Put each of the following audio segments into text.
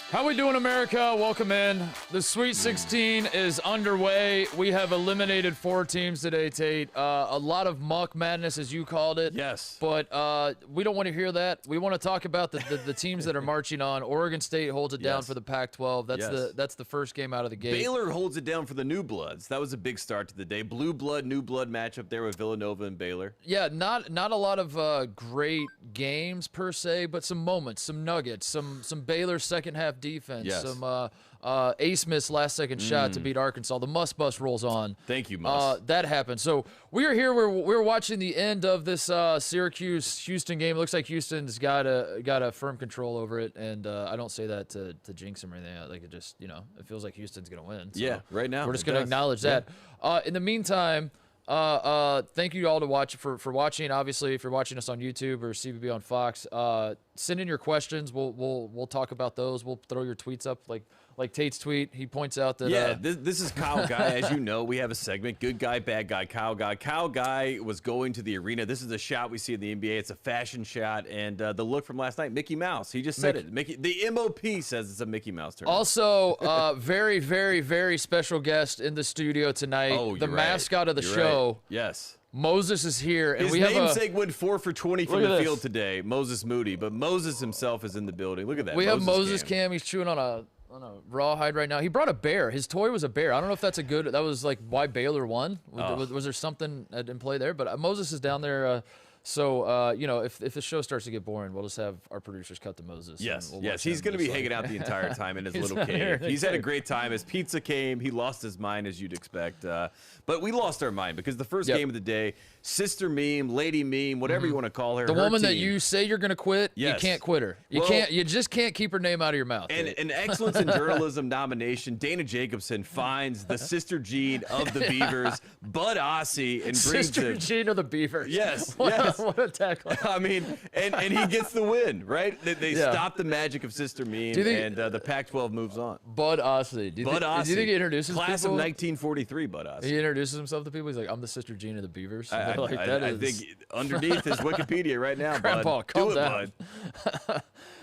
How we doing, America? Welcome in. The Sweet 16 is underway. We have eliminated 4 teams today, Tate. A lot of muck madness, as you called it. Yes. But we don't want to hear that. We want to talk about the teams that are marching on. Oregon State holds it down for the Pac-12. That's the first game out of the gate. Baylor holds it down for the New Bloods. That was a big start to the day. Blue blood, new blood matchup there with Villanova and Baylor. Yeah, not a lot of great games per se, but some moments, some nuggets, some Baylor second half defense, Yes. some ace miss last second shot to beat Arkansas. The Muss Bus rolls on. Thank you, Muss. That happened. So we are here. We're watching the end of this Syracuse Houston game. It looks like Houston's got a firm control over it, and I don't say that to jinx them or anything. Like it just it feels like Houston's gonna win. So yeah, right now we're just gonna acknowledge that. In the meantime. Thank you all for watching. Obviously, if you're watching us on YouTube or CBB on Fox, send in your questions. We'll talk about those. We'll throw your tweets up like Tate's tweet. He points out that this is Kyle Guy. As you know, we have a segment: good guy, bad guy, Kyle Guy. Kyle Guy was going to the arena. This is a shot we see in the NBA. It's a fashion shot, and the look from last night, Mickey Mouse. He just said it. The MOP says it's a Mickey Mouse tournament. Also, very, very, very special guest in the studio tonight. Oh, the mascot of the show. Right. Yes. Moses is here, and His we have namesake went 4 for 20 from the field today, Moses Moody, but Moses himself is in the building. Look at that. We have Moses Cam. He's chewing on a rawhide right now. He brought a bear. His toy was a bear. I don't know if that's that was like why Baylor won. Was there something in play there? But Moses is down there. So if the show starts to get boring, we'll just have our producers cut to Moses. Yes, he's going to be hanging out the entire time in his little cave. He's had a great time. His pizza came. He lost his mind, as you'd expect. But we lost our mind because the first game of the day, sister meme, lady meme, whatever you want to call her. The woman team, that you say you're going to quit, you can't quit her. You just can't keep her name out of your mouth. And an Excellence in Journalism nomination, Dana Jacobson finds the Sister Jean of the Beavers, Bud Ossie, and brings Sister Jean of the Beavers. Yes, what yes. What a tackle. I mean, and he gets the win, right? They stop the magic of Sister Meme, and the Pac-12 moves on. Bud Ossie. Do you think he introduces Class people? of 1943, Bud Ossie. He introduces himself to people. He's like, I'm the Sister Jean of the Beavers. I think underneath his Wikipedia right now, Grandpa, Bud. calm Do it, down.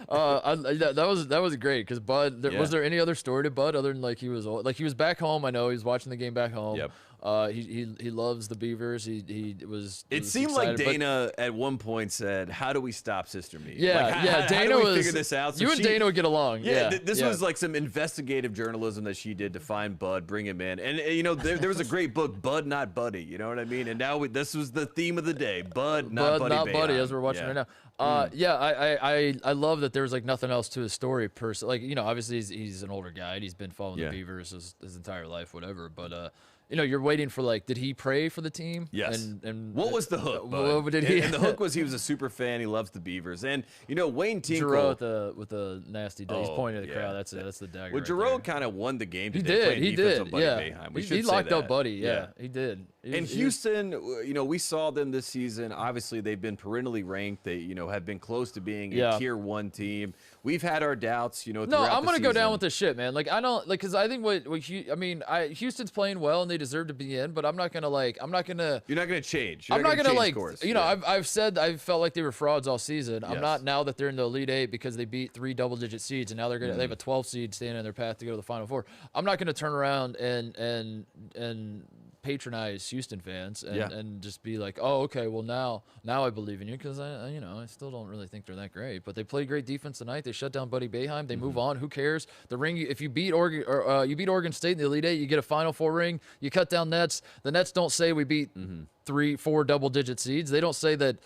Bud. That was great because Bud. Was there any other story to Bud other than like he was old? Like he was back home. I know he was watching the game back home. Yep. He loves the Beavers. He was. It seemed excited, like Dana at one point said, "How do we stop Sister Meme?" Yeah, Dana how do we was. figure this out? So you and Dana would get along. Yeah, this was like some investigative journalism that she did to find Bud, bring him in, and there was a great book, Bud Not Buddy. You know what I mean? And now this was the theme of the day, Bud Not Buddy, as we're watching right now. I love that there's like nothing else to his story per se. Like obviously he's an older guy and he's been following the Beavers his entire life, whatever. But you're waiting for like, did he pray for the team? Yes. And what was the hook? What did he? And the hook was he was a super fan. He loves the Beavers. And Wayne Tinkle with the nasty. He's pointing at the crowd. That's the dagger. Well, Giroux kind of won the game He today. He did. Yeah. He locked up Buddy. Yeah, he did. And Houston, we saw them this season. Obviously, they've been perennially ranked. They, have been close to being a tier 1 team. We've had our doubts, No, I'm gonna go down with this shit, man. Like I don't because I think Houston's playing well and they deserve to be in, but I'm not gonna. You're not gonna change. I'm not gonna course. I've said I felt like they were frauds all season. Yes. I'm not now that they're in the Elite Eight because they beat 3 double-digit seeds and now they have a 12 seed staying in their path to go to the Final Four. I'm not gonna turn around and patronize Houston fans and just be like, oh, okay, well now I believe in you because I still don't really think they're that great. But they played great defense tonight. They shut down Buddy Boeheim. They move on. Who cares? The ring. If you beat Oregon State in the Elite Eight, you get a Final Four ring. You cut down nets. The Nets don't say we beat 3-4 double-digit seeds. They don't say that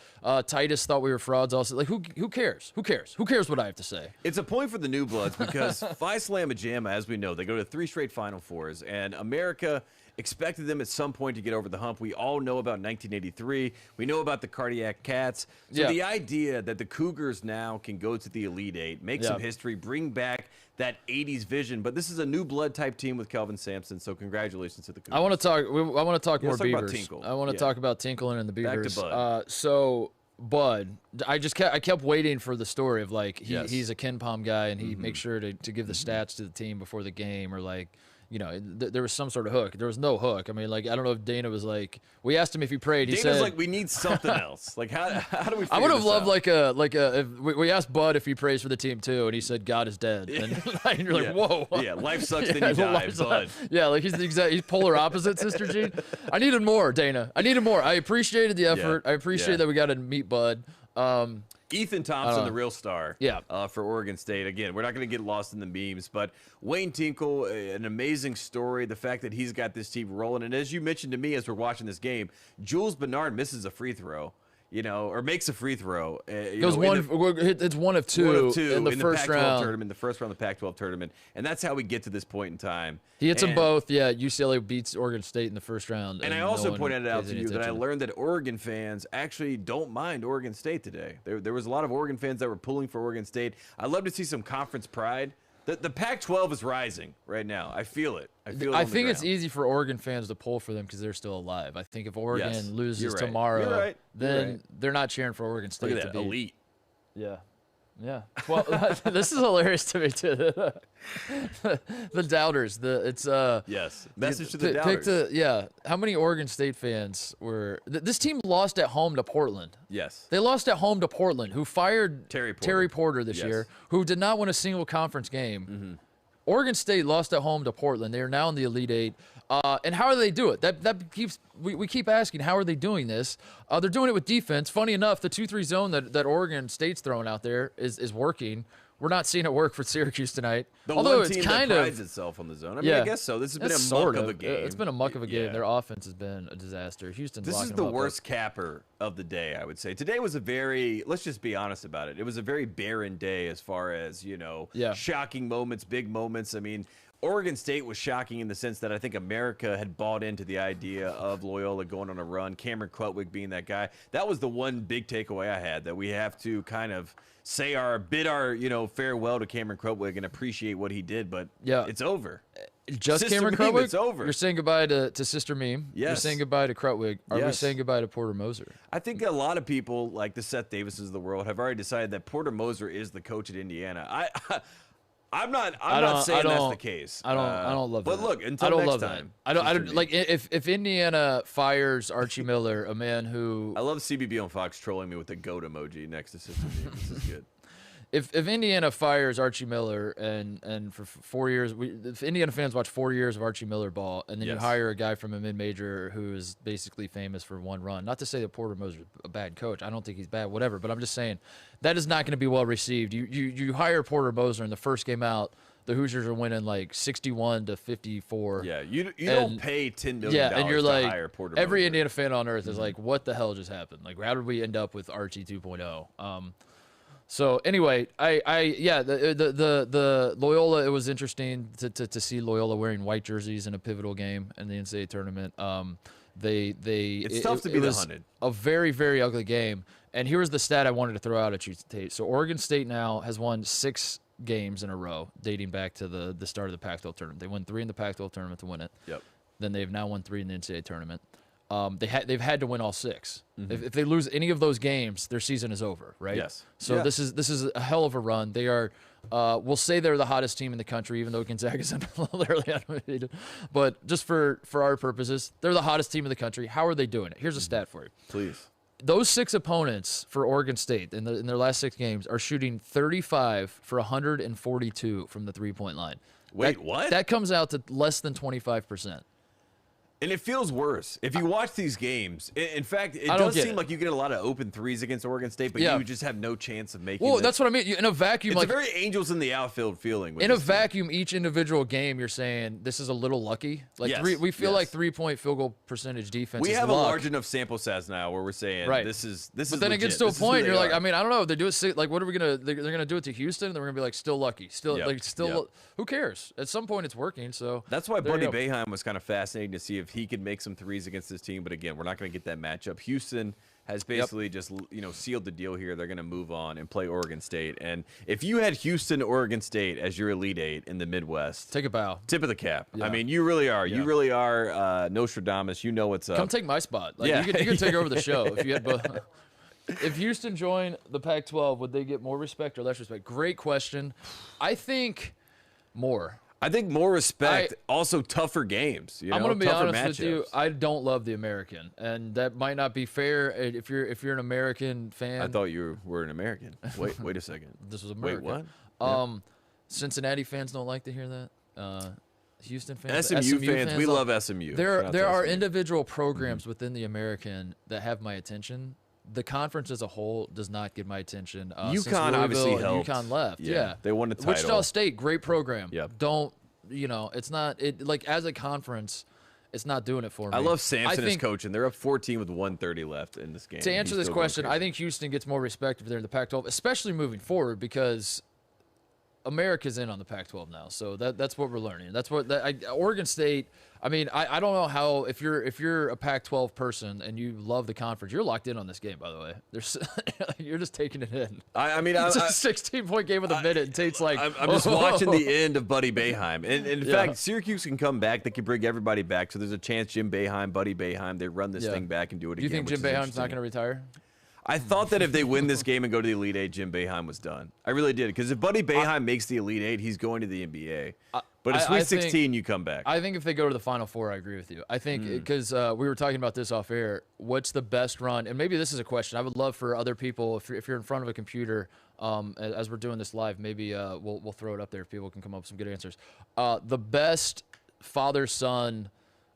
Titus thought we were frauds. Also, like who cares? Who cares? Who cares what I have to say? It's a point for the New Bloods because Phi Slamma Jamma, as we know, they go to 3 straight Final Fours, and America expected them at some point to get over the hump. We all know about 1983. We know about the Cardiac Cats. So the idea that the Cougars now can go to the Elite Eight, make some history, bring back that 80s vision. But this is a new blood type team with Kelvin Sampson, so congratulations to the Cougars. I want to talk more Beavers. Tinkle. I want to talk about Tinkle and the Beavers. Back to Bud. So Bud, I kept waiting for the story of like he's a Ken Palm guy and he makes sure to give the stats to the team before the game or like there was some sort of hook. There was no hook. I mean, like, I don't know if Dana was like, we asked him if he prayed. He Dana's said, like, we need something else. Like, how do we? I would have loved out? if we asked Bud if he prays for the team too, and he said God is dead, and you're like, whoa, yeah, life sucks, then you die, Bud. Yeah, like he's polar opposite, Sister Jean. I needed more, Dana. I needed more. I appreciated the effort. I appreciate that we got to meet Bud. Ethan Thompson, the real star, for Oregon State. Again, we're not going to get lost in the memes, but Wayne Tinkle, an amazing story. The fact that he's got this team rolling, and as you mentioned to me as we're watching this game, Jules Bernard misses a free throw. Or makes a free throw. It's one of two in the first Pac-12 round tournament, the first round of the Pac-12 tournament, and that's how we get to this point in time. He hits them both. Yeah, UCLA beats Oregon State in the first round. And I also pointed it out to you that I learned that Oregon fans actually don't mind Oregon State today. There was a lot of Oregon fans that were pulling for Oregon State. I love to see some conference pride. The Pac-12 is rising right now. I feel it. I think it's easy for Oregon fans to pull for them because they're still alive. I think if Oregon loses tomorrow, then they're not cheering for Oregon State. Look at that, elite. Yeah. Yeah. Well, this is hilarious to me too. The doubters. Message to the doubters. How many Oregon State fans were? This team lost at home to Portland. Yes. They lost at home to Portland, who fired Terry Porter this year, who did not win a single conference game. Mm-hmm. Oregon State lost at home to Portland. They are now in the Elite Eight. And how do they do it? That keeps we keep asking, how are they doing this? They're doing it with defense. Funny enough, the 2-3 zone that Oregon State's throwing out there is working. We're not seeing it work for Syracuse tonight. Although it's kind of prides itself on the zone. I mean, I guess so. This has been a muck of a game. It's been a muck of a game. Their offense has been a disaster. Houston's This is the worst capper of the day, I would say. Today was let's just be honest about it. It was a very barren day as far as, shocking moments, big moments. I mean, Oregon State was shocking in the sense that I think America had bought into the idea of Loyola going on a run, Cameron Krutwig being that guy. That was the one big takeaway I had, that we have to kind of say bid our farewell to Cameron Krutwig and appreciate what he did, but it's over. Just Sister Cameron Meme, Krutwig? It's over. You're saying goodbye to Sister Meme. Yes. You're saying goodbye to Krutwig. Are we saying goodbye to Porter Moser? I think a lot of people, like the Seth Davises of the world, have already decided that Porter Moser is the coach at Indiana. I'm not saying that's the case. I don't love that. But look, until next time. I don't like if Indiana fires Archie Miller, a man who I love CBB on Fox trolling me with the goat emoji next to Sister Meme. This is good. If Indiana fires Archie Miller and for 4 years, if Indiana fans watch 4 years of Archie Miller ball, and then you hire a guy from a mid-major who is basically famous for one run. Not to say that Porter Moser is a bad coach. I don't think he's bad, whatever. But I'm just saying that is not going to be well received. You hire Porter Moser in the first game out. The Hoosiers are winning like 61-54. Yeah, you don't pay $10 million and you're to like, hire Porter Moser. Every Indiana fan on earth is like, what the hell just happened? Like, how did we end up with Archie 2.0? So anyway, the Loyola, it was interesting to see Loyola wearing white jerseys in a pivotal game in the NCAA tournament. It's tough to be the hunted. A very, very ugly game. And here's the stat I wanted to throw out at you, Tate. So Oregon State now has won 6 games in a row dating back to the start of the Pac-12 tournament. They won 3 in the Pac-12 tournament to win it. Yep. Then they've now won 3 in the NCAA tournament. They've had to win all 6. Mm-hmm. If they lose any of those games, their season is over, right? Yes. So this is a hell of a run. They are, we'll say they're the hottest team in the country, even though Gonzaga's literally undefeated. But just for our purposes, they're the hottest team in the country. How are they doing it? Here's a stat for you. Please. Those 6 opponents for Oregon State in their last 6 games are shooting 35 for 142 from the 3-point line. Wait, what? That comes out to less than 25%. And it feels worse. If you watch these games, in fact, it does seem like you get a lot of open threes against Oregon State, but you just have no chance of making Well, that's what I mean. In a vacuum, it's a very angels in the outfield feeling. In a vacuum, each individual game, you're saying this is a little lucky. Like we feel like 3-point field goal percentage defense. We is have luck. a large enough sample size now where we're saying this is. But then it gets to a point, you're like, I mean, I don't know. They do it like, what are we gonna? They're gonna do it to Houston, and then we're gonna be like, still lucky, who cares? At some point, it's working. So that's why Buddy Boeheim was kind of fascinating to see if he could make some threes against this team, but again, we're not going to get that matchup. Houston has basically just sealed the deal here. They're going to move on and play Oregon State. And if you had Houston, Oregon State as your Elite Eight in the Midwest, take a bow, tip of the cap. Yeah. I mean, you really are. You really are Nostradamus. You know what's up. Come take my spot. Like, you can take over the show if you had both. If Houston joined the Pac-12, would they get more respect or less respect? Great question. I think more. I think more respect, also tougher games. You know, I'm going to be honest matchups. with you. I don't love the American, and that might not be fair if you're an American fan. I thought you were an American. Wait a second. This was America. Wait, what? Cincinnati fans don't like to hear that. Houston fans, SMU fans, we love SMU. There are individual programs within the American that have my attention. The conference as a whole does not get my attention. UConn obviously helped. UConn left. Yeah. They won the title. Wichita State, great program. Yep. Don't, it's not, like as a conference, it's not doing it for me. I love Sampson as coaching. They're up 14 with 1:30 left in this game. To answer this question, I think Houston gets more respect if they're in the Pac-12, especially moving forward because America's in on the Pac-12 now. So that's what we're learning. That's what Oregon State. I mean, I don't know how if you're a Pac-12 person and you love the conference, you're locked in on this game. By the way, you're just taking it in. I mean, it's a 16-point game with a minute. And Tate's like, I'm just watching the end of Buddy Boeheim, and in fact, Syracuse can come back. They can bring everybody back. So there's a chance Jim Boeheim, Buddy Boeheim, they run this thing back and do it again. Do you think Jim Boeheim's not going to retire? I thought that if they win this game and go to the Elite Eight, Jim Boeheim was done. I really did. Because if Buddy Boeheim makes the Elite Eight, he's going to the NBA. But at Sweet 16, you come back. I think if they go to the Final Four, I agree with you. I think because we were talking about this off air, what's the best run? And maybe this is a question I would love for other people, if you're in front of a computer, as we're doing this live, maybe we'll throw it up there if people can come up with some good answers. The best father-son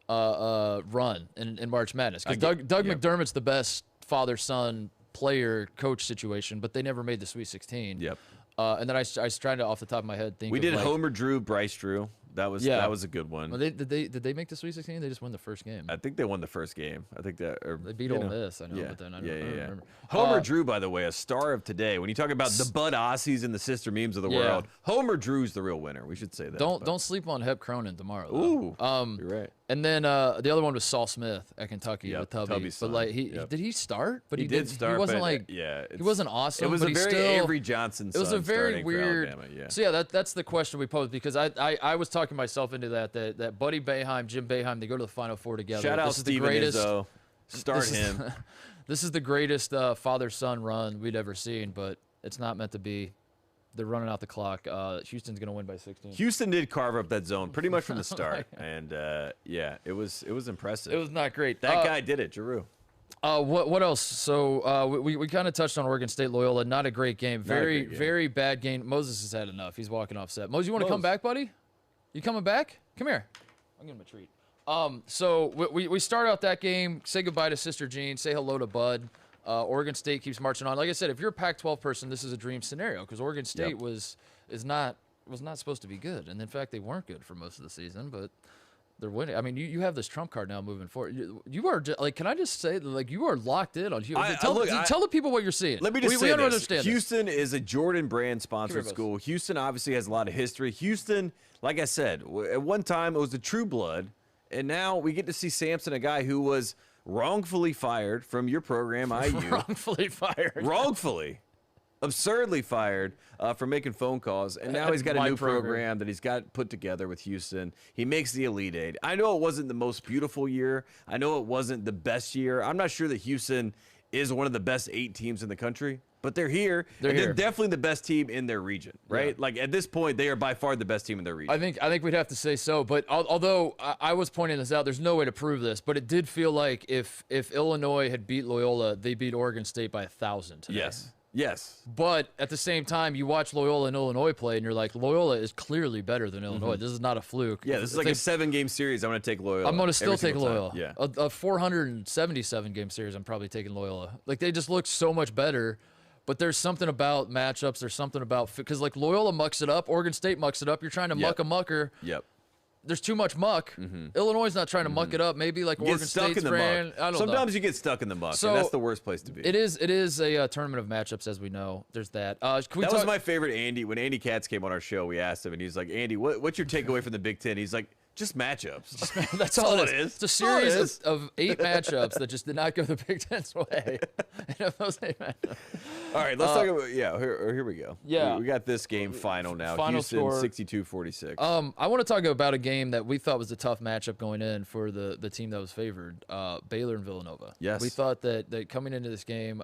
run in March Madness. Because Doug McDermott's the best father-son player coach situation, but they never made the Sweet 16. Yep. And then I was trying to, off the top of my head, think we did Homer Drew, Bryce Drew. That was a good one. Well, did they make the Sweet 16? They just won the first game. I think they won the first game. I think that they beat Ole Miss. I know, but then I don't remember. Homer Drew, by the way, a star of today. When you talk about the Bud Aussies and the sister memes of the world, Homer Drew's the real winner. We should say that. Don't sleep on Hep Cronin tomorrow. Though. Ooh, you're right. And then the other one was Saul Smith at Kentucky with Tubby. Tubby's but like did he start? But he did start. He wasn't he wasn't awesome. It was but a very Avery Johnson. It was a very weird. Alabama, So that's the question we posed because I was talking myself into that Buddy Boeheim, Jim Boeheim, they go to the Final Four together. Shout out Steven Izzo. Start him. This is the greatest father-son run we'd ever seen, but it's not meant to be. They're running out the clock. Houston's going to win by 16. Houston did carve up that zone pretty much from the start, and it was impressive. It was not great. That guy did it, Giroux. What else? So we kind of touched on Oregon State Loyola. Not a great game. Very bad game. Moses has had enough. He's walking off set. Moses, you want to come back, buddy? You coming back? Come here. I'll give him a treat. So we start out that game. Say goodbye to Sister Jean. Say hello to Bud. Oregon State keeps marching on. Like I said, if you're a Pac-12 person, this is a dream scenario because Oregon State was not supposed to be good, and in fact, they weren't good for most of the season, but they're winning. I mean, you have this trump card now moving forward. You are like, can I just say, like, you are locked in on Houston. Tell the people what you're seeing. Let me just say this. Understand Houston is a Jordan Brand sponsored school. Houston obviously has a lot of history. Houston, like I said, at one time it was the True Blood, and now we get to see Sampson, a guy who was wrongfully fired from your program, IU. Wrongfully fired. Wrongfully. Absurdly fired for making phone calls. And now he's got a new program that he's got put together with Houston. He makes the Elite Eight. I know it wasn't the most beautiful year. I know it wasn't the best year. I'm not sure that Houston is one of the best 8 teams in the country. But they're here. They're definitely the best team in their region, right? Yeah. Like at this point, they are by far the best team in their region. I think we'd have to say so. But although I was pointing this out, there's no way to prove this. But it did feel like if Illinois had beat Loyola, they beat Oregon State by 1,000 today. Yes. But at the same time, you watch Loyola and Illinois play, and you're like, Loyola is clearly better than Illinois. This is not a fluke. Yeah, this is like a 7-game series. I'm going to take Loyola. I'm going to still take Loyola. Yeah. A 477-game series, I'm probably taking Loyola. Like, they just look so much better. But there's something about matchups. There's something about – because, like, Loyola mucks it up. Oregon State mucks it up. You're trying to muck a mucker. Yep. There's too much muck. Illinois is not trying to muck it up. Maybe like Oregon State's ran. I don't know. Sometimes you get stuck in the muck, and that's the worst place to be. It is a tournament of matchups, as we know. There's that. That was my favorite, Andy. When Andy Katz came on our show, we asked him, and he's like, Andy, what's your takeaway from the Big Ten? He's like, just matchups. That's all it is. It's a series of 8 matchups that just did not go the Big Ten's way. Those 8 matchups. All right, let's talk about here we go. Yeah. We got this game final now. Final Houston score 62-46. I want to talk about a game that we thought was a tough matchup going in for the team that was favored, Baylor and Villanova. Yes. We thought that coming into this game,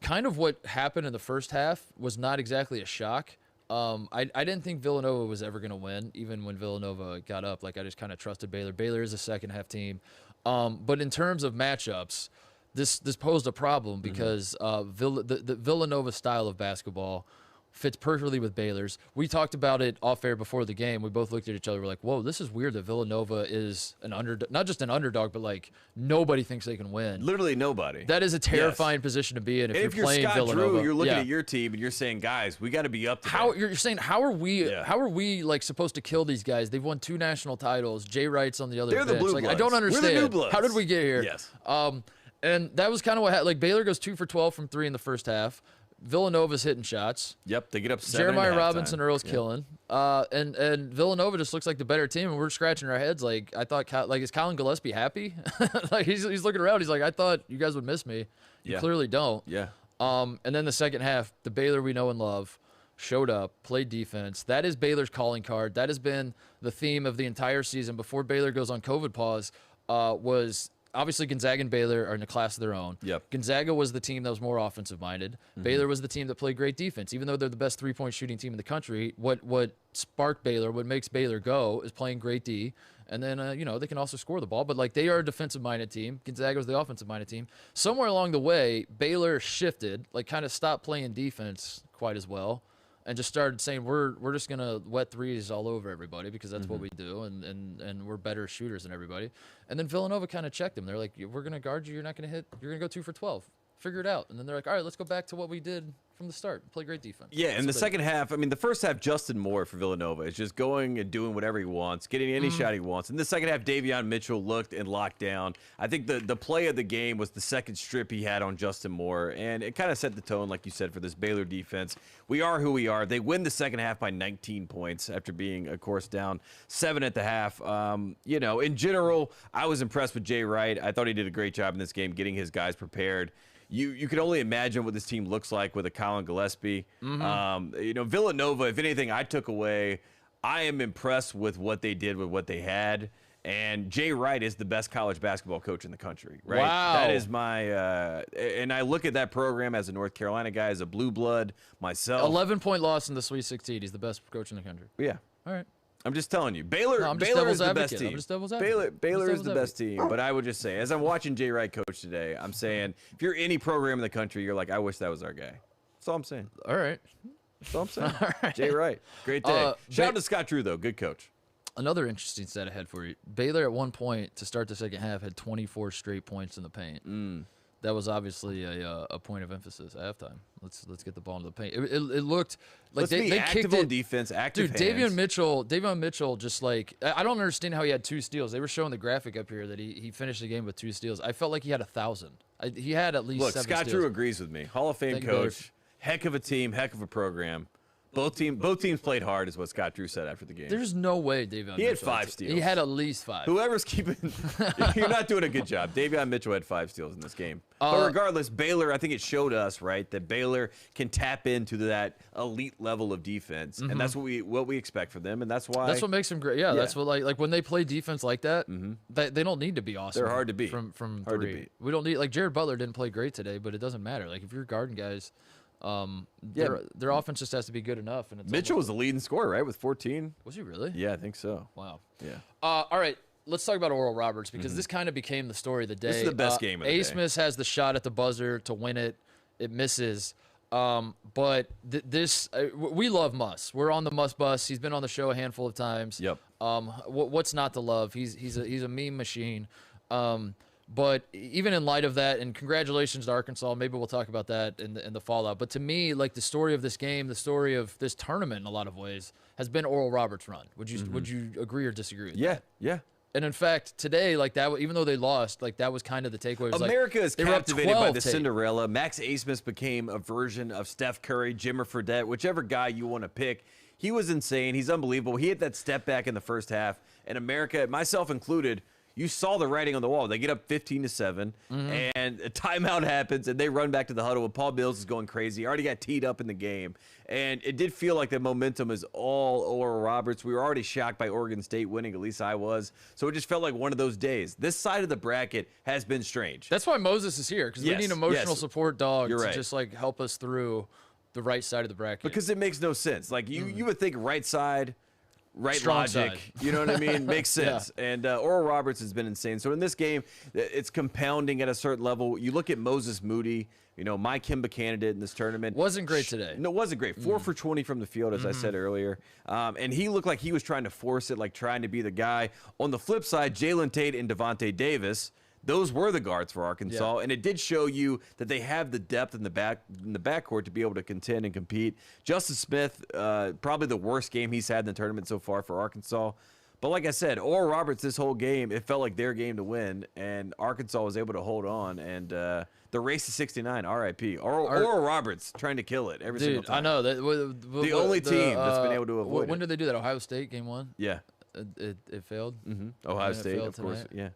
kind of what happened in the first half was not exactly a shock. I didn't think Villanova was ever going to win, even when Villanova got up. Like, I just kind of trusted Baylor. Baylor is a second-half team. But in terms of matchups, this posed a problem because the Villanova style of basketball fits perfectly with Baylor's. We talked about it off air before the game. We both looked at each other. We're like, whoa, this is weird that Villanova is an underdog, not just an underdog, but like nobody thinks they can win. Literally nobody. That is a terrifying position to be in if you're playing Scott Villanova. Drew, you're looking at your team and you're saying, guys, we got to be up to You're saying, how are we like supposed to kill these guys? They've won 2 national titles. Jay Wright's on the other bench. The blue like, bloods. I don't understand. We're the new bloods. How did we get here? Yes. And that was kind of what happened. Like, Baylor goes 2 for 12 from 3 in the first half. Villanova's hitting shots. Yep, they get up 7 Jeremiah Robinson Earl's killing. And Villanova just looks like the better team, and we're scratching our heads. Like, I thought, is Colin Gillespie happy? Like, he's looking around. He's like, I thought you guys would miss me. You clearly don't. Yeah. And then the second half, the Baylor we know and love showed up, played defense. That is Baylor's calling card. That has been the theme of the entire season before Baylor goes on COVID pause, was obviously Gonzaga and Baylor are in a class of their own. Yep. Gonzaga was the team that was more offensive-minded. Baylor was the team that played great defense. Even though they're the best three-point shooting team in the country, what sparked Baylor, what makes Baylor go is playing great D. And then, they can also score the ball. But, like, they are a defensive-minded team. Gonzaga was the offensive-minded team. Somewhere along the way, Baylor shifted, like, kind of stopped playing defense quite as well, and just started saying, we're just going to wet threes all over everybody because that's what we do, and we're better shooters than everybody. And then Villanova kind of checked them. They're like, we're going to guard you. You're not going to hit. You're going to go 2 for 12. Figure it out. And then they're like, all right, let's go back to what we did from the start. Play great defense. Yeah, in the second half, the first half, Justin Moore for Villanova is just going and doing whatever he wants, getting any shot he wants. In the second half, Davion Mitchell looked and locked down. I think the play of the game was the second strip he had on Justin Moore, and it kind of set the tone, like you said, for this Baylor defense. We are who we are. They win the second half by 19 points after being, of course, down 7 at the half. In general, I was impressed with Jay Wright. I thought he did a great job in this game getting his guys prepared. You can only imagine what this team looks like with a Colin Gillespie. Villanova, if anything I took away, I am impressed with what they did with what they had. And Jay Wright is the best college basketball coach in the country, right? Wow. That is my and I look at that program as a North Carolina guy, as a blue blood myself. 11-point loss in the Sweet 16. He's the best coach in the country. Yeah. All right. I'm just telling you, Baylor is the best team. Baylor is the best team. But I would just say, as I'm watching Jay Wright coach today, I'm saying, if you're any program in the country, you're like, I wish that was our guy. That's all I'm saying. All right. That's all I'm saying. All right. Jay Wright, great day. Shout out to Scott Drew, though. Good coach. Another interesting set ahead for you. Baylor at one point to start the second half had 24 straight points in the paint. That was obviously a point of emphasis at halftime. Let's get the ball into the paint. It looked like they active kicked on it. defense, active Dude, hands. Davion Mitchell just like, I don't understand how he had 2 steals. They were showing the graphic up here that he finished the game with 2 steals. I felt like he had 1,000. He had at least 7 Scott steals. Drew agrees with me. Hall of Fame coach, heck of a team, heck of a program. Both teams played hard, is what Scott Drew said after the game. There's no way Davion Mitchell had 5 steals. He had at least 5. Whoever's keeping, you're not doing a good job. Davion Mitchell had 5 steals in this game. But regardless, Baylor, I think it showed us, right, that Baylor can tap into that elite level of defense, and that's what we expect from them, and that's why. That's what makes them great. Yeah, that's what like when they play defense like that, they don't need to be awesome. They're hard to beat. From hard 3. to beat. We don't need, like, Jared Butler didn't play great today, but it doesn't matter. Like, if you're guarding guys. Their offense just has to be good enough. And Mitchell was the leading scorer, right, with 14. Was he really? Yeah, I think so. Wow. Yeah. All right, let's talk about Oral Roberts because this kind of became the story of the day. This is the best game of the day. Smith has the shot at the buzzer to win it. It misses. But we love Muss. We're on the Muss bus. He's been on the show a handful of times. Yep. What's not to love? He's a meme machine. But even in light of that, and congratulations to Arkansas, maybe we'll talk about that in the fallout. But to me, like, the story of this game, the story of this tournament in a lot of ways, has been Oral Roberts' run. Would you agree or disagree with that? Yeah. And in fact, today, like, that, even though they lost, like, that was kind of the takeaway. America is captivated by the Tate. Cinderella. Max Abmas became a version of Steph Curry, Jimmer Fredette, whichever guy you want to pick. He was insane. He's unbelievable. He hit that step back in the first half. And America, myself included, you saw the writing on the wall. They get up 15-7, and a timeout happens, and they run back to the huddle. And Paul Mills is going crazy. Already got teed up in the game, and it did feel like the momentum is all Oral Roberts. We were already shocked by Oregon State winning, at least I was. So it just felt like one of those days. This side of the bracket has been strange. That's why Moses is here, because we need an emotional support dog to right. just, like, help us through the right side of the bracket. Because it makes no sense. Like, you would think right side, right Strong logic. side. You know what I mean? Makes sense. Yeah. And Oral Roberts has been insane. So in this game, it's compounding at a certain level. You look at Moses Moody, my Kimba candidate in this tournament. Wasn't great today. No, wasn't great. 4 for 20 from the field, as I said earlier. And he looked like he was trying to force it, like trying to be the guy. On the flip side, Jalen Tate and Devontae Davis, those were the guards for Arkansas, and it did show you that they have the depth in the backcourt to be able to contend and compete. Justice Smith, probably the worst game he's had in the tournament so far for Arkansas. But like I said, Oral Roberts, this whole game, it felt like their game to win, and Arkansas was able to hold on. And the race to 69, RIP. Oral Roberts trying to kill it every single time. I know. The only team that's been able to avoid When it. did they do that? Ohio State, game 1? Yeah. It failed? Ohio State, failed of course. tonight? Yeah.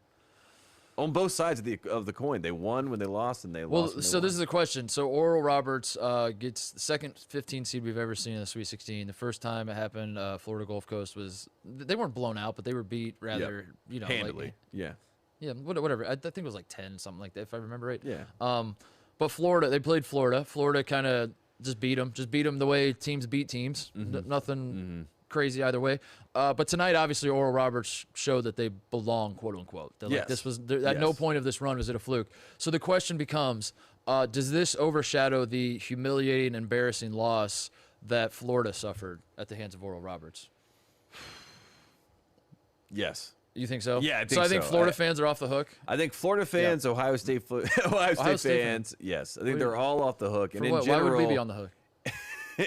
On both sides of the coin, they won when they lost, and they lost. Well, so this is the question. So Oral Roberts gets the second 15 seed we've ever seen in the Sweet 16. The first time it happened, Florida Gulf Coast they weren't blown out, but they were beat rather, handily. Yeah, whatever. I think it was like 10, something like that, if I remember right. Yeah. But Florida, they played Florida. Florida kind of just beat them the way teams beat teams. Nothing crazy either way. But tonight, obviously, Oral Roberts showed that they belong, quote unquote. Like, this was at no point of this run was it a fluke. So the question becomes, does this overshadow the humiliating, embarrassing loss that Florida suffered at the hands of Oral Roberts? Yes. You think so? Yeah, I think so. I think so. Florida fans are off the hook. I think Florida fans, Ohio State fans, yes. I think they're all off the hook. And in general, why would we be on the hook?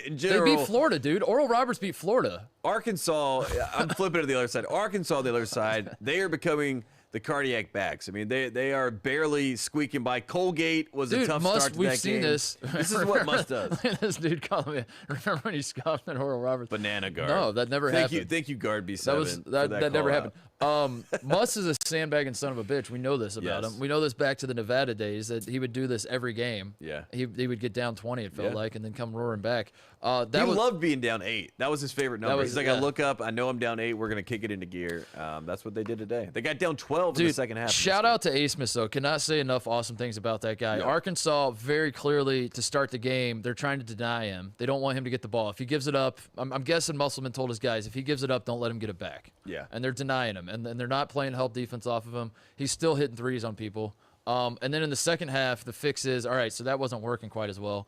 In general, they beat Florida, dude. Oral Roberts beat Florida. Arkansas, I'm flipping to the other side. Arkansas, the other side, they are becoming the cardiac backs. I mean, they are barely squeaking by. Colgate was a tough start to that game. We've seen this. This is what Muss does. This dude called me. Remember when he scoffed at Oral Roberts? Banana guard. No, that never happened. Thank you, guard B7. That never happened. Muss is a sandbagging son of a bitch. We know this about him. We know this back to the Nevada days that he would do this every game. Yeah. He would get down 20, it felt like, and then come roaring back. He loved being down 8. That was his favorite number. He's like, I look up, I know I'm down 8, we're going to kick it into gear. That's what they did today. They got down 12 in the second half. Shout out to A. Smith, though. Cannot say enough awesome things about that guy. Yeah. Arkansas, very clearly, to start the game, they're trying to deny him. They don't want him to get the ball. If he gives it up, I'm guessing Musselman told his guys, if he gives it up, don't let him get it back. Yeah. And they're denying him, and they're not playing help defense off of him. He's still hitting threes on people. And then in the second half, the fix is, all right, so that wasn't working quite as well.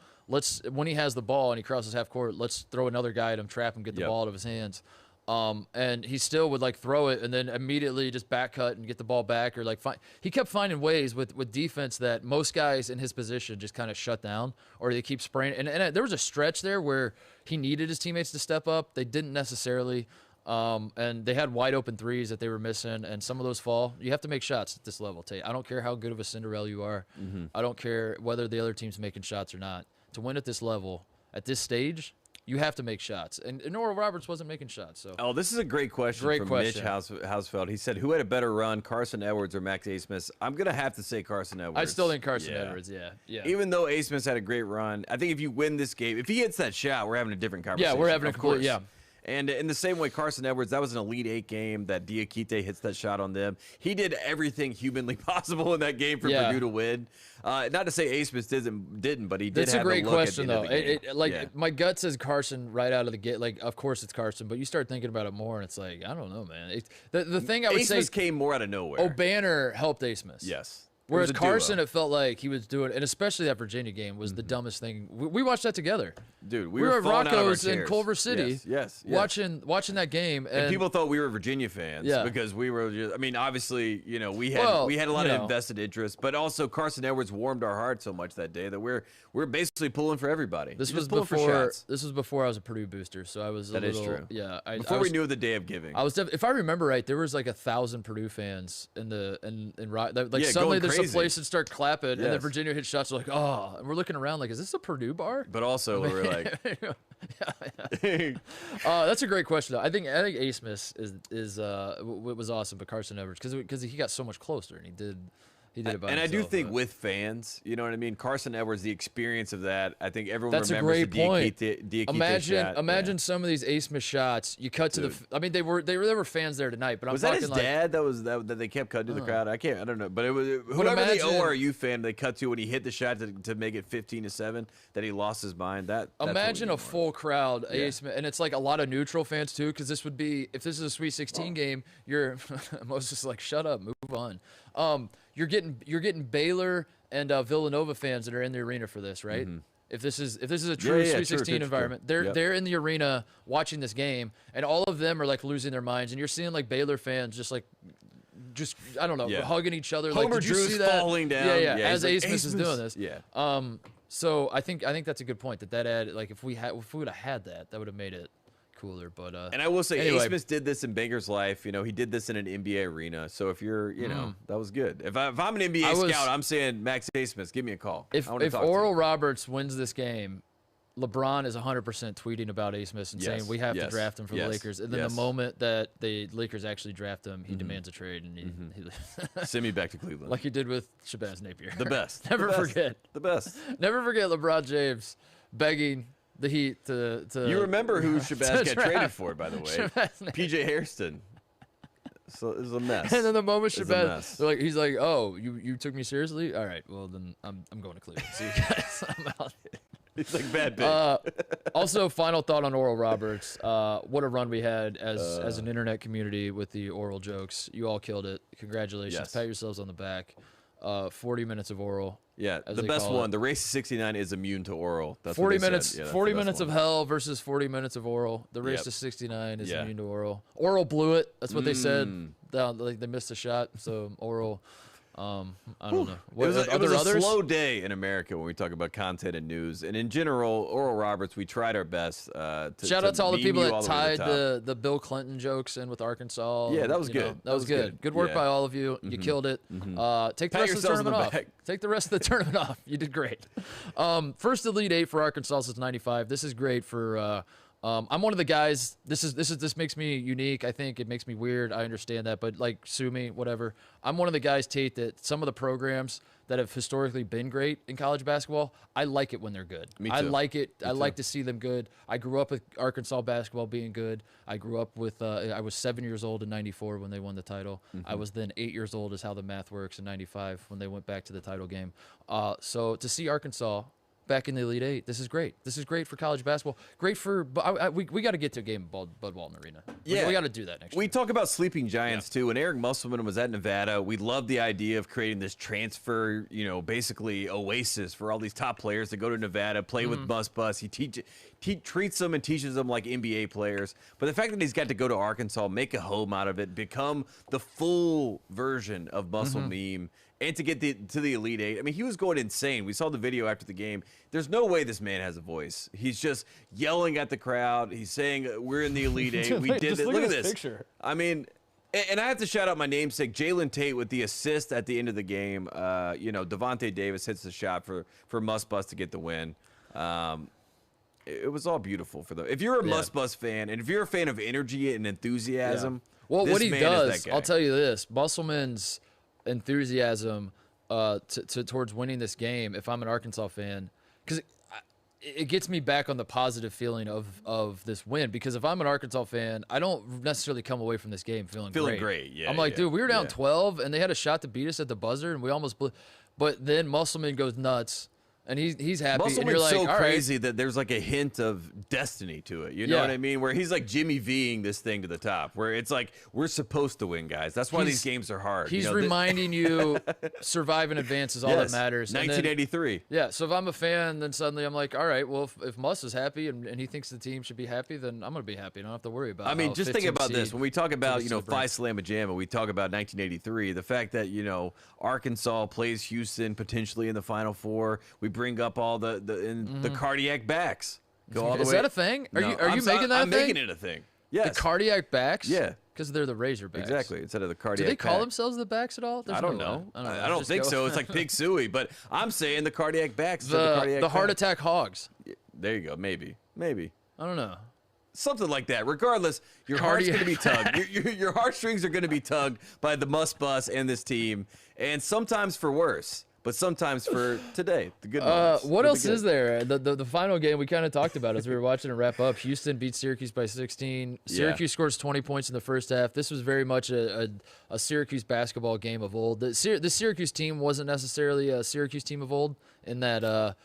When he has the ball and he crosses half court, let's throw another guy at him, trap him, get the ball out of his hands. And he still would throw it and then immediately just back cut and get the ball back, or he kept finding ways with defense that most guys in his position just kind of shut down, or they keep spraying. And there was a stretch there where he needed his teammates to step up. They didn't necessarily. And they had wide open threes that they were missing, and some of those fall. You have to make shots at this level, Tate. I don't care how good of a Cinderella you are. I don't care whether the other team's making shots or not. To win at this level, at this stage, you have to make shots. And Oral Roberts wasn't making shots. So. This is a great question from Mitch Hausfeld. He said, who had a better run, Carson Edwards or Max Abmas? I'm going to have to say Carson Edwards. I still think Carson Edwards, yeah. Even though Abmas had a great run, I think if you win this game, if he hits that shot, we're having a different conversation. Yeah, we're having And in the same way, Carson Edwards, that was an Elite 8 game that Diakite hits that shot on them. He did everything humanly possible in that game for Purdue to win. Not to say Abmas didn't, but he did That's have a great the look question, at the end of the game. My gut says Carson right out of the gate. Of course it's Carson, but you start thinking about it more, and it's I don't know, man. The thing I would say, Abmas came more out of nowhere. O'Banner helped Abmas. Yes. Whereas Carson, it felt like he was doing, and especially that Virginia game was the dumbest thing. We watched that together. Dude, we were at falling out of our Rocco's in chairs. Culver City, yes. watching that game, and people thought we were Virginia fans because we were. Obviously, we had a lot of invested interest, but also Carson Edwards warmed our hearts so much that day that we're basically pulling for everybody. This was before I was a Purdue booster, so I was. That is true. Yeah, before we knew the day of giving. If I remember right, there was 1,000 Purdue fans in Rock. Suddenly there's a place that start clapping, and then Virginia hit shots. We're and we're looking around is this a Purdue bar? But also we're like, that's a great question. Though. I think Abmas was awesome, but Carson Edwards because he got so much closer and He did it by and himself, I do think with fans, you know what I mean? Carson Edwards, the experience of that, I think everyone That's remembers a great point. Diakite shot. Imagine some of these Asmus shots. You cut to I mean, there were fans there tonight, but was I'm that his like, dad that they kept cutting to the crowd? I don't know, but it was whoever the ORU fan they cut to when he hit the shot to make it 15-7 that he lost his mind. That's imagine a full crowd, Asmus, and it's like a lot of neutral fans too, because this would be if this is a Sweet 16 game. You're Moses like, shut up, move on. You're getting Baylor and Villanova fans that are in the arena for this, right? Mm-hmm. If this is a true Sweet 16 environment, they're in the arena watching this game, and all of them are like losing their minds, and you're seeing like Baylor fans just I don't know, hugging each other. Homer like, did you Drew's see that? falling down. As like, Asmus is doing this. Yeah. So I think that's a good point. That added, like, if we would have had that would have made it cooler. But and I will say, anyway. Asmus did this in Banger's life. You know, he did this in an NBA arena. So if you're, you know, that was good. If I'm an NBA scout, I'm saying Max Asmus, give me a call. If Oral Roberts wins this game, LeBron is 100% tweeting about Asmus and saying we have to draft him for the Lakers. And then the moment that the Lakers actually draft him, he demands a trade and he send me back to Cleveland, like he did with Shabazz Napier. The best. Never forget. The best. Never forget LeBron James begging the Heat to you remember who Shabazz got traded for, by the way? PJ Hairston. So it was a mess. And then the moment Shabazz, he's like, "Oh, you took me seriously? All right, well then I'm going to Cleveland. See you guys. I'm out." He's like bad bitch. Also, final thought on Oral Roberts. What a run we had as an internet community with the oral jokes. You all killed it. Congratulations. Yes. Pat yourselves on the back. 40 minutes of oral. Yeah, the best one. The race to 69 is immune to oral. That's 40 what they minutes. said. 40 minutes of hell versus 40 minutes of oral. The race to 69 is immune to oral. Oral blew it. That's what they said. They missed a shot. So oral. I don't know. It was a slow day in America when we talk about content and news. And in general, Oral Roberts, we tried our best. Shout out to all the people that tied the Bill Clinton jokes in with Arkansas. Yeah, that was good. That was good. Good work by all of you. You killed it. Take the rest of the tournament off. Take the rest of the tournament off. You did great. First Elite Eight for Arkansas since '95. This is great for. I'm one of the guys. This makes me unique. I think it makes me weird. I understand that, but like, sue me, whatever. I'm one of the guys, Tate, that some of the programs that have historically been great in college basketball, I like it when they're good. Me too. I like it. I like to see them good. I grew up with Arkansas basketball being good. I grew up with. I was 7 years old in '94 when they won the title. I was then 8 years old, is how the math works, in '95 when they went back to the title game. So to see Arkansas back in the Elite Eight, this is great. This is great for college basketball. Great for we got to get to a game of Bud Walton Arena. We got to do that next year. We talk about sleeping giants too. When Eric Musselman was at Nevada, we loved the idea of creating this transfer, basically oasis for all these top players to go to Nevada, play with Bus. He treats them and teaches them like NBA players. But the fact that he's got to go to Arkansas, make a home out of it, become the full version of Muscle Meme, and to get to the Elite Eight. I mean, he was going insane. We saw the video after the game. There's no way this man has a voice. He's just yelling at the crowd. He's saying, we're in the Elite Eight. We did it. Look at this picture. I mean, and I have to shout out my namesake, Jalen Tate, with the assist at the end of the game. Devontae Davis hits the shot for Bus to get the win. It was all beautiful for them. If you're a Bus fan, and if you're a fan of energy and enthusiasm, well, what he does, I'll tell you this, Musselman's enthusiasm towards winning this game, if I'm an Arkansas fan, because it gets me back on the positive feeling of this win, because if I'm an Arkansas fan, I don't necessarily come away from this game feeling great. Yeah, I'm like, dude, we were down 12 and they had a shot to beat us at the buzzer and we almost blew. But then Musselman goes nuts. And he's happy. Musselman's and you're like, so crazy right. that there's like a hint of destiny to it. You know what I mean? Where he's like Jimmy V-ing this thing to the top. Where it's like, we're supposed to win, guys. That's why these games are hard. He's reminding you survive and advance is all that matters. 1983. Then, so if I'm a fan, then suddenly I'm like, all right, well, if Muss is happy and he thinks the team should be happy, then I'm going to be happy. I don't have to worry about it. I mean, just think about this. When we talk about, Phi Slamma Jamma, we talk about 1983. The fact that, Arkansas plays Houston potentially in the Final Four. We bring up all the cardiac backs. Go all the way. Is that a thing? Are you making that a thing? I'm making it a thing. Yes. The cardiac backs? Yeah. Because they're the Razorbacks. Exactly. Instead of the cardiac. Do they call themselves the backs at all? I don't know. I don't think so. It's like Pig Suey, but I'm saying the cardiac backs. The heart attack hogs. There you go. Maybe. I don't know. Something like that. Regardless, your heart's going to be tugged. Your heartstrings are going to be tugged by the Must Bus and this team, and sometimes for worse. But sometimes for today, the good moments. What else is there? The final game we kind of talked about as we were watching it wrap up. Houston beat Syracuse by 16. Syracuse scores 20 points in the first half. This was very much a Syracuse basketball game of old. The Syracuse team wasn't necessarily a Syracuse team of old in that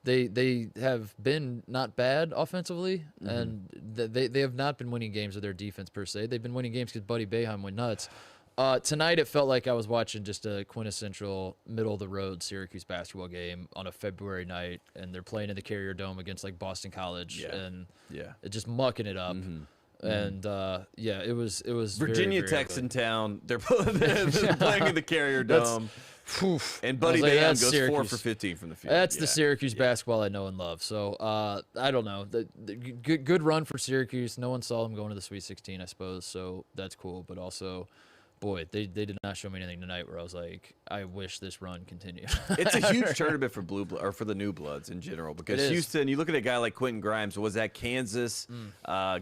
they have been not bad offensively, and they have not been winning games with their defense per se. They've been winning games because Buddy Boeheim went nuts. Tonight, it felt like I was watching just a quintessential middle-of-the-road Syracuse basketball game on a February night, and they're playing in the Carrier Dome against, like, Boston College, and it just mucking it up. And, it was Virginia very, very Tech's good. in town. They're playing in the Carrier Dome. And Buddy Boeheim goes Syracuse. 4 for 15 from the field. That's the Syracuse basketball I know and love. So, I don't know. The good run for Syracuse. No one saw them going to the Sweet 16, I suppose, so that's cool. But also, boy, they did not show me anything tonight where I was like, I wish this run continued. It's a huge tournament for for the new bloods in general, because Houston, you look at a guy like Quentin Grimes, was at Kansas,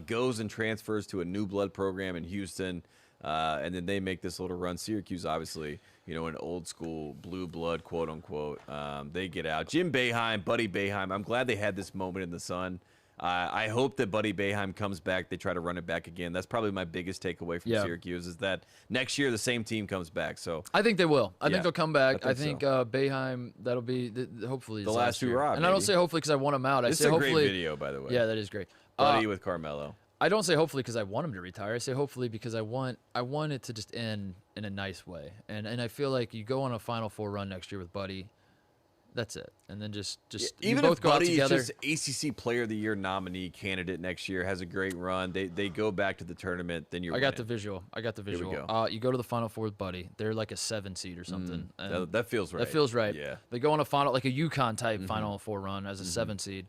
goes and transfers to a new blood program in Houston, and then they make this little run. Syracuse, obviously, an old school blue blood, quote unquote. They get out. Jim Boeheim, Buddy Boeheim. I'm glad they had this moment in the sun. I hope that Buddy Boeheim comes back. They try to run it back again. That's probably my biggest takeaway from Syracuse, is that next year the same team comes back. So I think they will. I think they'll come back. I think so. Boeheim, that'll be hopefully The last hurrah, And I don't say hopefully because I want him out. This I say is a hopefully. great video, by the way. Yeah, that is great. Buddy with Carmelo. I don't say hopefully because I want him to retire. I say hopefully because I want it to just end in a nice way. And I feel like you go on a Final Four run next year with Buddy. That's it, and then just even you both if go out Buddy together. is just ACC Player of the Year nominee candidate next year, has a great run, they go back to the tournament, then you're. I got the visual. Here we go. You go to the Final Four with Buddy. They're like a 7 seed or something. And That feels right. That feels right. Yeah. They go on a final, like a UConn type Final Four run as a 7 seed.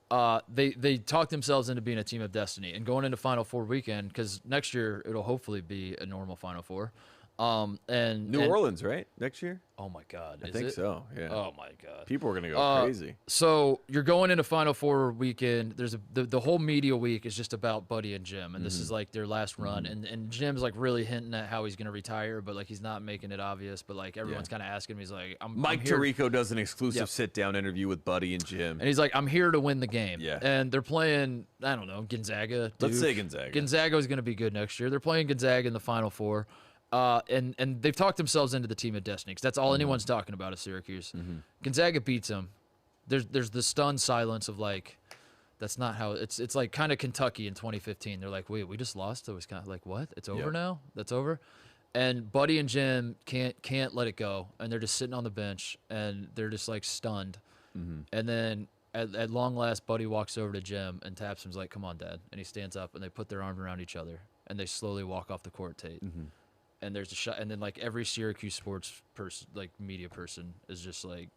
They talk themselves into being a team of destiny and going into Final Four weekend, because next year it'll hopefully be a normal Final Four. And New Orleans, right? Next year? Oh my God, I think so. Yeah. Oh my God, People are gonna go crazy. So you're going into Final Four weekend. There's the whole media week is just about Buddy and Jim, and this is like their last run. And Jim's like really hinting at how he's gonna retire, but like he's not making it obvious. But like everyone's kind of asking him. He's like, Mike Tirico does an exclusive sit-down interview with Buddy and Jim, and he's like, I'm here to win the game. Yeah. And they're playing, I don't know, Gonzaga. Duke. Let's say Gonzaga. Gonzaga is gonna be good next year. They're playing Gonzaga in the Final Four. And they've talked themselves into the team of destiny, because that's all anyone's talking about is Syracuse. Gonzaga beats them. There's the stunned silence of like, that's not how it's like kind of Kentucky in 2015. They're like, wait, we just lost to Wisconsin. Like, what? It's over now? That's over. And Buddy and Jim can't let it go, and they're just sitting on the bench, and they're just like stunned. And then at long last, Buddy walks over to Jim and taps him. He's like, come on, Dad. And he stands up, and they put their arm around each other, and they slowly walk off the court, Tate. And there's a shot, and then like every Syracuse sports person, like media person, is just like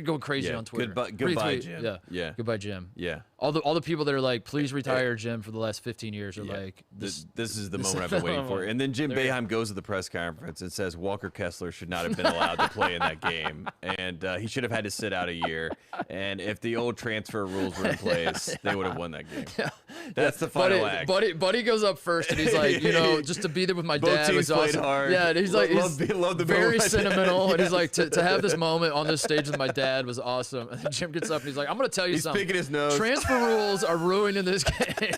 going crazy on Twitter. Goodbye, Jim. Yeah. Goodbye, Jim. Yeah. All the people that are like, please retire, Jim, for the last 15 years are like, this is the moment I've been waiting for. And then Jim Boeheim goes to the press conference and says Walker Kessler should not have been allowed to play in that game, and he should have had to sit out a year. And if the old transfer rules were in place, they would have won that game. That's the final act. Buddy goes up first, and he's like, just to be there with my dad was played awesome. hard. Yeah, and he's like, love the very moment. sentimental, and he's like, to have this moment on this stage with my dad was awesome. And then Jim gets up and he's like, I'm going to tell you He's something. picking his nose. Transfer rules are ruining this game.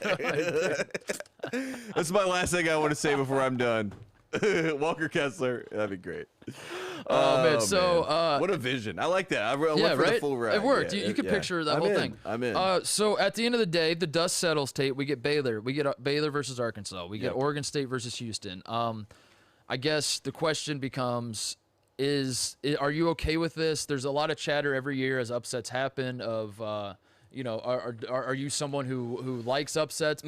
That's my last thing I want to say before I'm done. Walker Kessler, that'd be great. Oh man, so what a vision! I like that. I went for right? the full ride. It worked. Yeah, you could picture that whole thing. I'm in. So at the end of the day, the dust settles. Tate, we get Baylor. We get Baylor versus Arkansas. We get Oregon State versus Houston. I guess the question becomes: are you okay with this? There's a lot of chatter every year as upsets happen. Are you someone who likes upsets,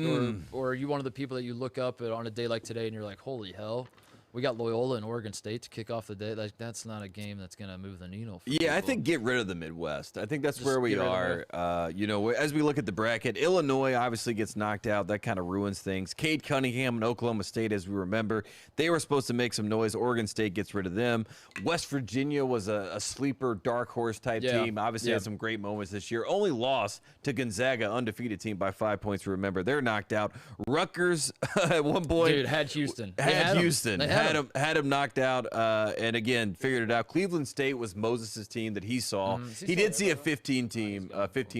or are you one of the people that you look up at on a day like today and you're like, holy hell? we got Loyola and Oregon State to kick off the day. Like, that's not a game that's going to move the needle. For yeah, people. I think get rid of the Midwest. I think that's Just where we get rid of are. You know, as we look at the bracket, Illinois obviously gets knocked out. That kind of ruins things. Cade Cunningham and Oklahoma State, as we remember, they were supposed to make some noise. Oregon State gets rid of them. West Virginia was a sleeper, dark horse type team. Obviously had some great moments this year. Only lost to Gonzaga, undefeated team by 5 points. Remember, they're knocked out. Rutgers at one point, dude, had Houston. Had him knocked out, and again figured it out. Cleveland State was Moses' team that he saw. He did see a 15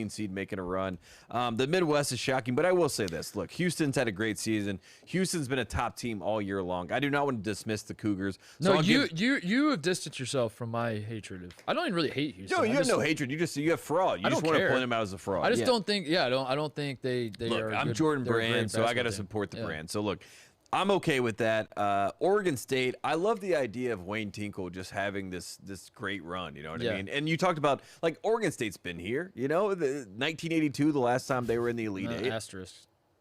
seed making a run. The Midwest is shocking, but I will say this: look, Houston's had a great season. Houston's been a top team all year long. I do not want to dismiss the Cougars. So no, you have distanced yourself from my hatred. I don't even really hate Houston. No, you have no hatred. You have fraud. You just want to point them out as a fraud. I just don't think. Yeah, I don't think they look, are. I'm Jordan Brand, so I got to support the brand. So look. I'm okay with that. Oregon State, I love the idea of Wayne Tinkle just having this great run, you know what I mean? And you talked about, like, Oregon State's been here, you know? 1982, the last time they were in the Elite Eight. Asterisk.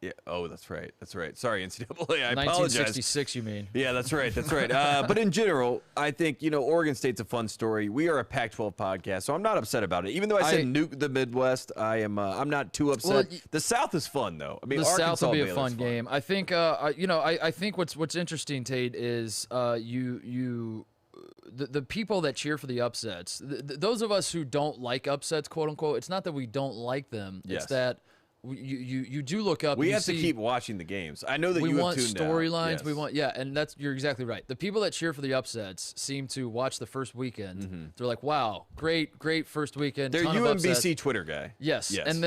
Yeah. Oh, that's right. Sorry, NCAA. I 1966, you mean? Yeah, that's right. But in general, I think, you know, Oregon State's a fun story. We are a Pac-12 podcast, so I'm not upset about it. Even though I said nuke the Midwest, I'm not too upset. Well, the South is fun, though. I mean, the Arkansas, South will be a Baylor's fun game. I think, I think what's interesting, Tate, is the people that cheer for the upsets, those of us who don't like upsets, quote unquote, it's not that we don't like them. Yes. It's that you do look up. We have to keep watching the games. I know that you have tuned out. We want storylines. Yes. We want, and you're exactly right. The people that cheer for the upsets seem to watch the first weekend. Mm-hmm. They're like, wow, great first weekend. They're UMBC Twitter guy. Yes. And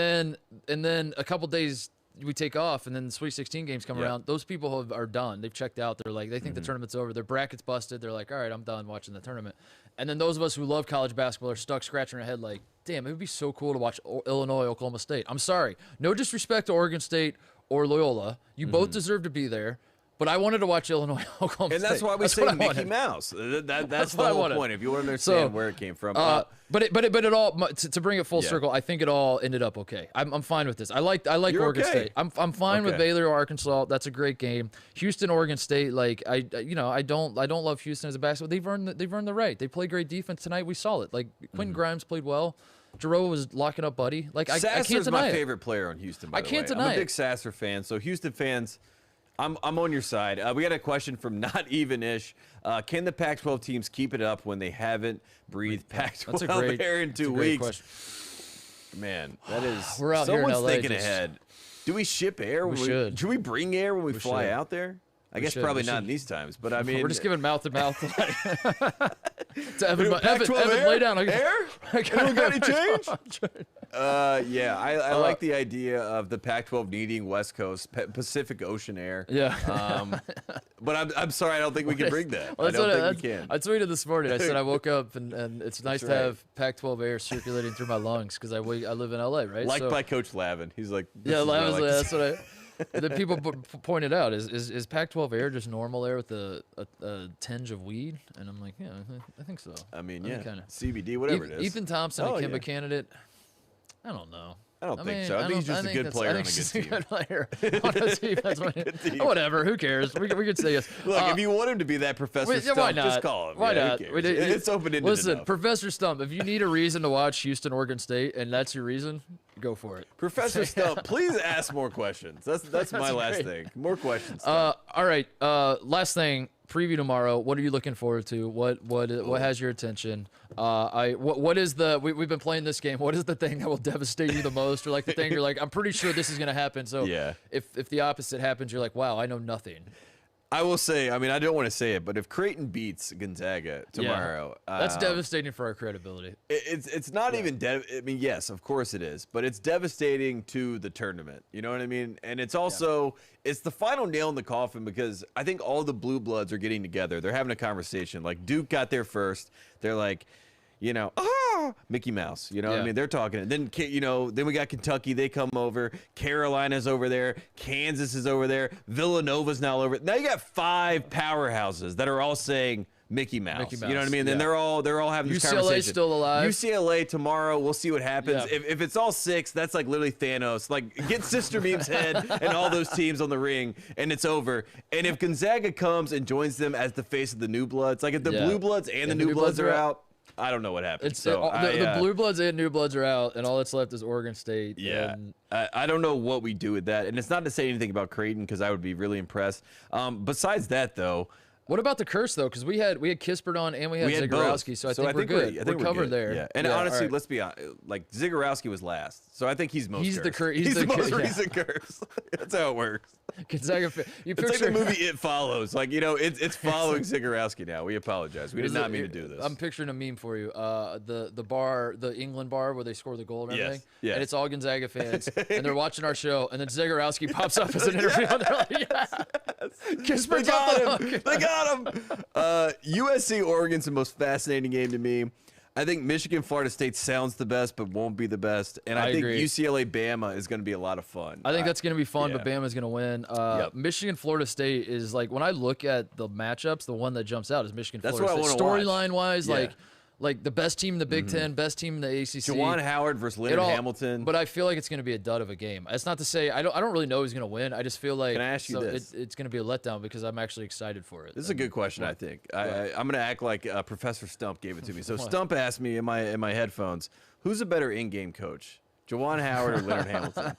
then a couple days we take off, and then the Sweet 16 games come around. Those people are done. They've checked out. They're like, they think the tournament's over. Their bracket's busted. They're like, all right, I'm done watching the tournament. And then those of us who love college basketball are stuck scratching our head like, damn, it would be so cool to watch Illinois, Oklahoma State. I'm sorry. No disrespect to Oregon State or Loyola. You both deserve to be there. But I wanted to watch Illinois, Oklahoma State. And that's why we say Mickey Mouse. That's the whole point. If you want to understand where it came from. But it all, to bring it full circle, I think it all ended up okay. I'm fine with this. I like Oregon State. I'm fine with Baylor or Arkansas. That's a great game. Houston, Oregon State. Like I don't love Houston as a basketball. They've earned the right. They play great defense tonight. We saw it. Like Quentin Grimes played well. Jarreau was locking up Buddy. Like I can't deny it. Sasser's my favorite player on Houston. By the way, can't deny it. I'm a big Sasser fan. So Houston fans. I'm on your side. We got a question from Not Even-ish. Can the Pac-12 teams keep it up when they haven't breathed Pac-12 air in 2 weeks? Question. Man, that is. We're out here in LA. Someone's thinking ahead. Do we ship air? We should. Should we bring air when we fly out there? I guess probably not in these times, but I mean, we're just giving mouth to mouth. To Evan, lay down. Air? Anyone got any change? Yeah, I like the idea of the Pac-12 needing West Coast Pacific Ocean air. Yeah. But I'm sorry, I don't think we can bring that. Well, I don't think we can. I tweeted this morning. I said I woke up and it's nice to have Pac-12 air circulating through my lungs because I live in LA, right? Liked by Coach Lavin. He's like, Lavin's like, that's what I. The people pointed out is Pac-12 air just normal air with a tinge of weed? And I'm like, yeah, I think so. I mean, CBD, whatever it is. Ethan Thompson, a Kimba candidate. I don't know. I don't think so. I think he's just a good player on a good team. Good player on a team. That's whatever. Who cares? We could say yes. Look, if you want him to be that Professor Stump, just call him. Why not? It's open-ended Listen, enough. Professor Stump, if you need a reason to watch Houston, Oregon State, and that's your reason, go for it. Professor Stump, please ask more questions. That's my last thing. More questions. All right. Last thing. Preview tomorrow. What are you looking forward to? What has your attention? What is the we've been playing this game. What is the thing that will devastate you the most, or like the thing you're like, I'm pretty sure this is gonna happen. So if the opposite happens, you're like, wow, I know nothing. I will say, I mean, I don't want to say it, but if Creighton beats Gonzaga tomorrow, that's devastating for our credibility. It's not even I mean, yes, of course it is, but it's devastating to the tournament. You know what I mean? And it's also it's the final nail in the coffin because I think all the blue bloods are getting together. They're having a conversation. Like Duke got there first. They're like, Mickey Mouse, what I mean? They're talking. And then, then we got Kentucky. They come over. Carolina's over there. Kansas is over there. Villanova's now over. Now you got 5 powerhouses that are all saying Mickey Mouse. Mickey Mouse. You know what I mean? Then they're all having this UCLA conversation. still alive. UCLA tomorrow. We'll see what happens. Yeah. If it's all 6, that's like literally Thanos. Like get Sister Meme's head and all those teams on the ring, and it's over. And if Gonzaga comes and joins them as the face of the New Bloods, like if the Blue Bloods and the New Bloods are out, I don't know what happens. The Blue Bloods and New Bloods are out, and all that's left is Oregon State. Yeah, and I don't know what we do with that. And it's not to say anything about Creighton because I would be really impressed. Besides that, though. What about the curse though? Because we had Kispert on and we had Zagorowski, so I think we're good. We're covered there. Yeah. And honestly, let's be honest. Like Zagorowski was last, so I think he's most. He's cursed. the curse. He's the most recent curse. That's how it works. Gonzaga, it's like the movie It Follows. Like it's following Zagorowski now. We apologize. We did not mean to do this. I'm picturing a meme for you. The bar, the England bar where they score the goal and everything. Yes. And it's all Gonzaga fans, and they're watching our show, and then Zagorowski pops up as an interview, and they're like, "Yeah, Kispert got him. They got him." USC Oregon's the most fascinating game to me. I think Michigan Florida State sounds the best, but won't be the best. And I think agree. UCLA Bama is going to be a lot of fun. I think that's going to be fun, but Bama's going to win. Yep. Michigan Florida State is like, when I look at the matchups, the one that jumps out is Michigan That's Florida what State. I want to Storyline wise, Yeah. like the best team in the Big Ten, best team in the ACC. Juwan Howard versus Leonard Hamilton. But I feel like it's going to be a dud of a game. That's not to say I don't really know who's going to win. I just feel like Can I ask you this? It's going to be a letdown because I'm actually excited for it. This is a good question, I think. I'm going to act like Professor Stump gave it to me. So Stump asked me in my headphones, who's a better in-game coach, Juwan Howard or Leonard Hamilton?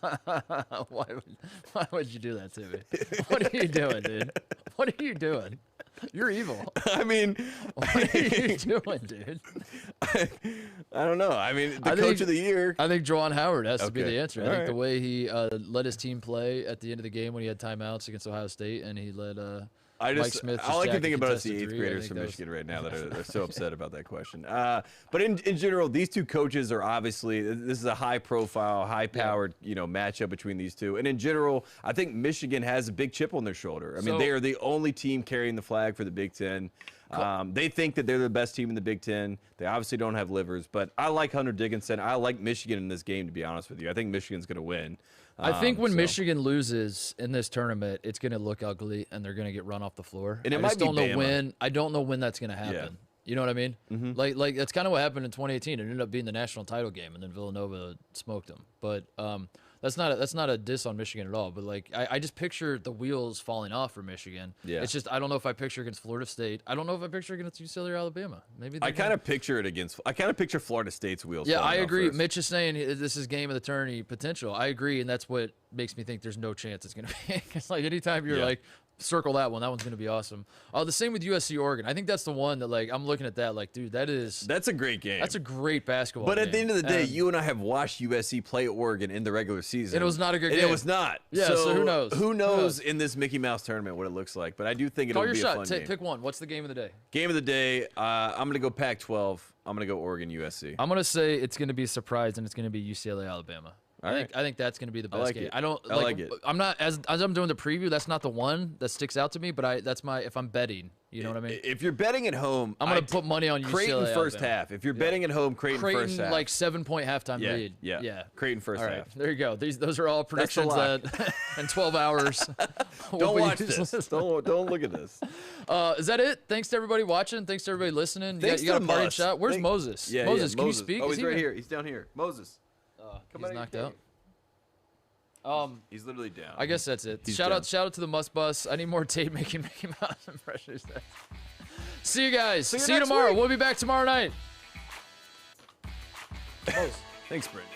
Why would you do that to me? What are you doing, dude? What are you doing? You're evil. I mean, what are you doing, dude? I don't know. I mean, coach of the year. I think Juwan Howard has to be the answer. I think right. the way he let his team play at the end of the game when he had timeouts against Ohio State, and he let Mike Smith. All I can think about is the the 8th graders from Michigan right now that are so upset about that question. But in general, these two coaches are obviously, this is a high-profile, high-powered matchup between these two. And in general, I think Michigan has a big chip on their shoulder. I mean, they are the only team carrying the flag for the Big Ten. They think that they're the best team in the Big Ten. They obviously don't have livers, but I like Hunter Dickinson. I like Michigan in this game, to be honest with you. I think Michigan's going to win. I think when Michigan loses in this tournament, it's going to look ugly, and they're going to get run off the floor. And I don't know when. I don't know when that's going to happen. Yeah. You know what I mean? Mm-hmm. Like that's kind of what happened in 2018. It ended up being the national title game, and then Villanova smoked them. But that's not a diss on Michigan at all. But like I just picture the wheels falling off for Michigan. Yeah. It's just I don't know if I picture against Florida State. I don't know if I picture against UCLA or Alabama. Maybe I kind of picture it against. I kind of picture Florida State's wheels. Yeah, I agree. First. Mitch is saying this is game of the tourney potential. I agree, and that's what makes me think there's no chance it's going to be. It's like anytime you're like, circle that one. That one's going to be awesome. The same with USC Oregon. I think that's the one that like I'm looking at that like, dude, that's a great game. That's a great basketball But game. at the end of the day, you and I have watched USC play Oregon in the regular season. And it was not a good game. It was not. Yeah, so who knows? Who knows in this Mickey Mouse tournament what it looks like. But I do think it'll be a fun game. Pick one. What's the game of the day? Game of the day, I'm going to go Pac-12. I'm going to go Oregon, USC. I'm going to say it's going to be a surprise, and it's going to be UCLA, Alabama. I think that's going to be the best game. It. I like it. I'm not as I'm doing the preview. That's not the one that sticks out to me. But that's my if I'm betting. You know what I mean? If you're betting at home, I'm going to put money on UCLA. Creighton first Alabama. half. If you're betting at home, Creighton first half. Like 7-point halftime lead. Yeah. Creighton first half. There you go. Those are all predictions that in 12 hours. Don't watch this. Don't look at this. Is that it? Thanks to everybody watching. Thanks to everybody listening. You got a party shot. Where's Moses? Moses, can you speak? Oh, he's right here. He's down here. Moses. He's knocked out. He's literally down. I guess that's it. Shout out to the Must Bus. I need more Tate making Mickey Mouse impressions. See you guys. See you tomorrow. Week. We'll be back tomorrow night. Thanks, Brent.